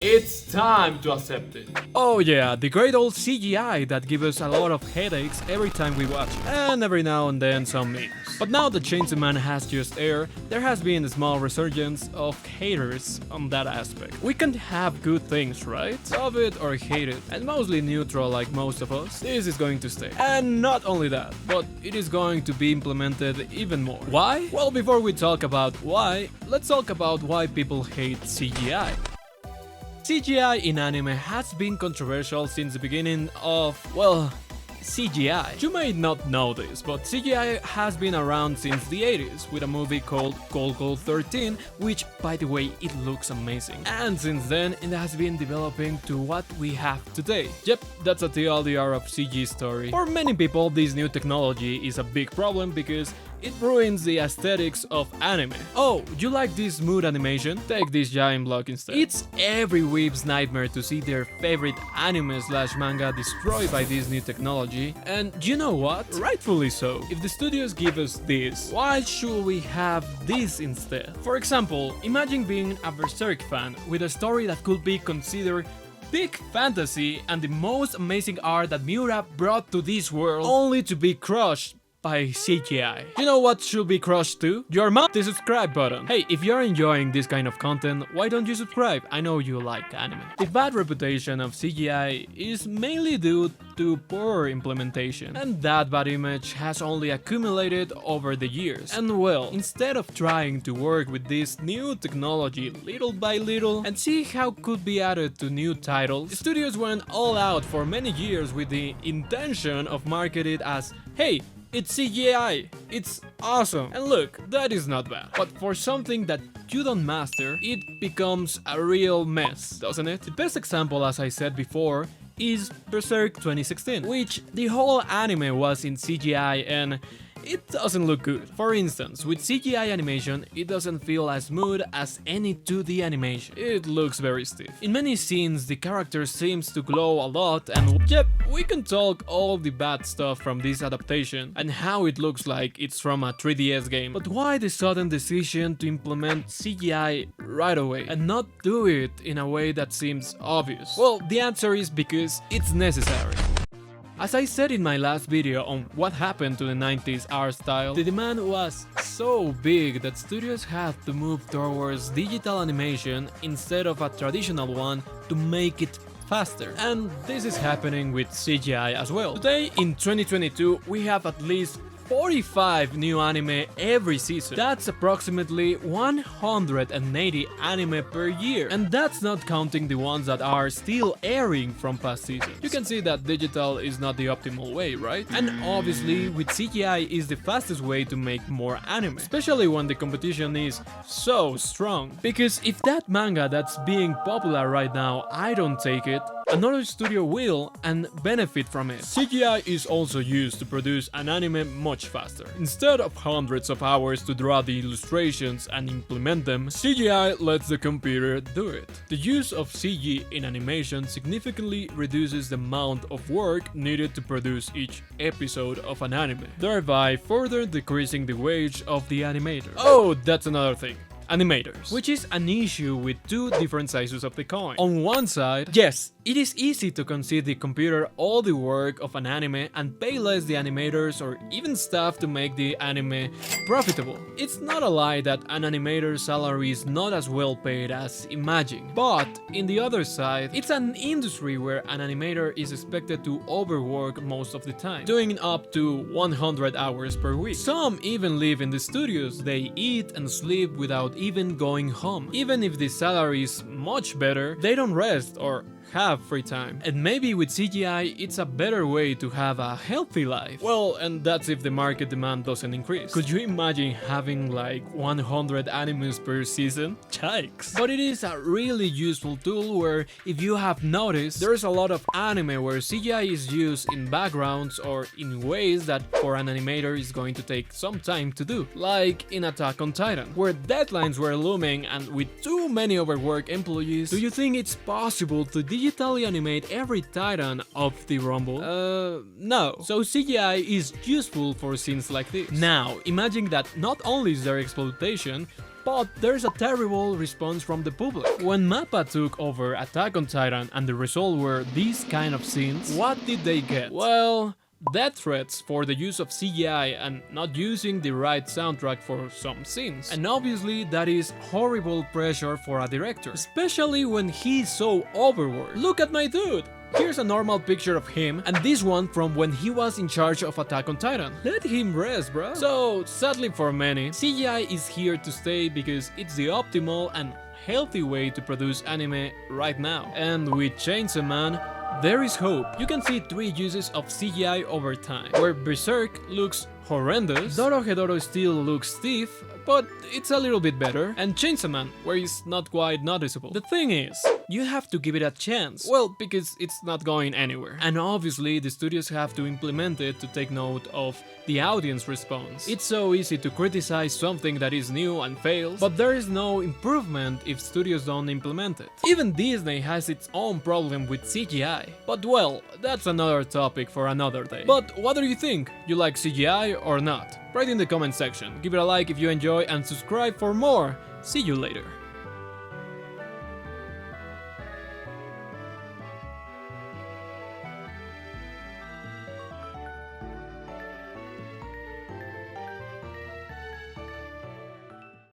It's time to accept it. Oh yeah, the great old CGI that gives us a lot of headaches every time we watch it, and every now and then some memes. But now that Chainsaw Man has just aired, there has been a small resurgence of haters on that aspect. We can have good things, right? Love it or hate it, and mostly neutral like most of us, this is going to stay. And not only that, but it is going to be implemented even more. Why? Well, before we talk about why, let's talk about why people hate CGI. CGI in anime has been controversial since the beginning of, well, CGI. You may not know this, but CGI has been around since the 80s with a movie called Golgo 13, which, by the way, it looks amazing. And since then, it has been developing to what we have today. Yep, that's a TLDR of CG story. For many people, this new technology is a big problem because it ruins the aesthetics of anime. Oh, you like this smooth animation? Take this giant block instead. It's every weeb's nightmare to see their favorite anime/manga destroyed by this new technology, and you know what? Rightfully so. If the studios give us this, why should we have this instead? For example, imagine being a Berserk fan with a story that could be considered big fantasy and the most amazing art that Miura brought to this world, only to be crushed by CGI. You know what should be crushed too? Your mom, the subscribe button. Hey, if you're enjoying this kind of content, why don't you subscribe? I know you like anime. The bad reputation of CGI is mainly due to poor implementation, and that bad image has only accumulated over the years. And well, instead of trying to work with this new technology little by little and see how it could be added to new titles, studios went all out for many years with the intention of marketing it as, hey, it's CGI, it's awesome, and look, that is not bad. But for something that you don't master, it becomes a real mess, doesn't it? The best example, as I said before, is Berserk 2016, which the whole anime was in CGI and it doesn't look good. For instance, with CGI animation, it doesn't feel as smooth as any 2D animation. It looks very stiff. In many scenes, the character seems to glow a lot, and yep, we can talk all the bad stuff from this adaptation and how it looks like it's from a 3DS game. But why the sudden decision to implement CGI right away and not do it in a way that seems obvious? Well, the answer is because it's necessary. As I said in my last video on what happened to the 90s art style, the demand was so big that studios had to move towards digital animation instead of a traditional one to make it faster. And this is happening with CGI as well. Today, in 2022, we have at least 45 new anime every season. That's approximately 180 anime per year. And that's not counting the ones that are still airing from past seasons. You can see that digital is not the optimal way, right? And obviously, with CGI is the fastest way to make more anime, especially when the competition is so strong. Because if that manga that's being popular right now, I don't take it, another studio will and benefit from it. CGI is also used to produce an anime much faster. Instead of hundreds of hours to draw the illustrations and implement them, CGI lets the computer do it. The use of CG in animation significantly reduces the amount of work needed to produce each episode of an anime, thereby further decreasing the wage of the animator. Oh, that's another thing. Animators, which is an issue with two different sides of the coin. On one side, yes, it is easy to concede the computer all the work of an anime and pay less the animators or even staff to make the anime profitable. It's not a lie that an animator's salary is not as well paid as imagined, but in the other side, it's an industry where an animator is expected to overwork most of the time, doing up to 100 hours per week. Some even live in the studios, they eat and sleep without even going home. Even if the salary is much better, they don't rest or have free time. And maybe with CGI, it's a better way to have a healthy life. Well, and that's if the market demand doesn't increase. Could you imagine having like 100 animes per season? Yikes. But it is a really useful tool where, if you have noticed, there's a lot of anime where CGI is used in backgrounds or in ways that for an animator is going to take some time to do. Like in Attack on Titan, where deadlines were looming and with too many overworked employees. Do you think it's possible to digitally animate every Titan of the Rumble? No. So CGI is useful for scenes like this. Now, imagine that not only is there exploitation, But there's a terrible response from the public. When MAPPA took over Attack on Titan and the result were these kind of scenes, what did they get? Well, death threats for the use of CGI and not using the right soundtrack for some scenes. And obviously that is horrible pressure for a director, especially when he's so overworked. Look at my dude! Here's a normal picture of him, and this one from when he was in charge of Attack on Titan. Let him rest, bro. So, sadly for many, CGI is here to stay because it's the optimal and healthy way to produce anime right now. And with Chainsaw Man, there is hope. You can see 3 uses of CGI over time, where Berserk looks horrendous, Dorohedoro still looks stiff, but it's a little bit better, and Chainsaw Man, where it's not quite noticeable. The thing is, you have to give it a chance, well, because it's not going anywhere. And obviously the studios have to implement it to take note of the audience response. It's so easy to criticize something that is new and fails, but there is no improvement if studios don't implement it. Even Disney has its own problem with CGI. But well, that's another topic for another day. But what do you think? You like CGI or not? Write in the comment section, give it a like if you enjoy and subscribe for more. See you later.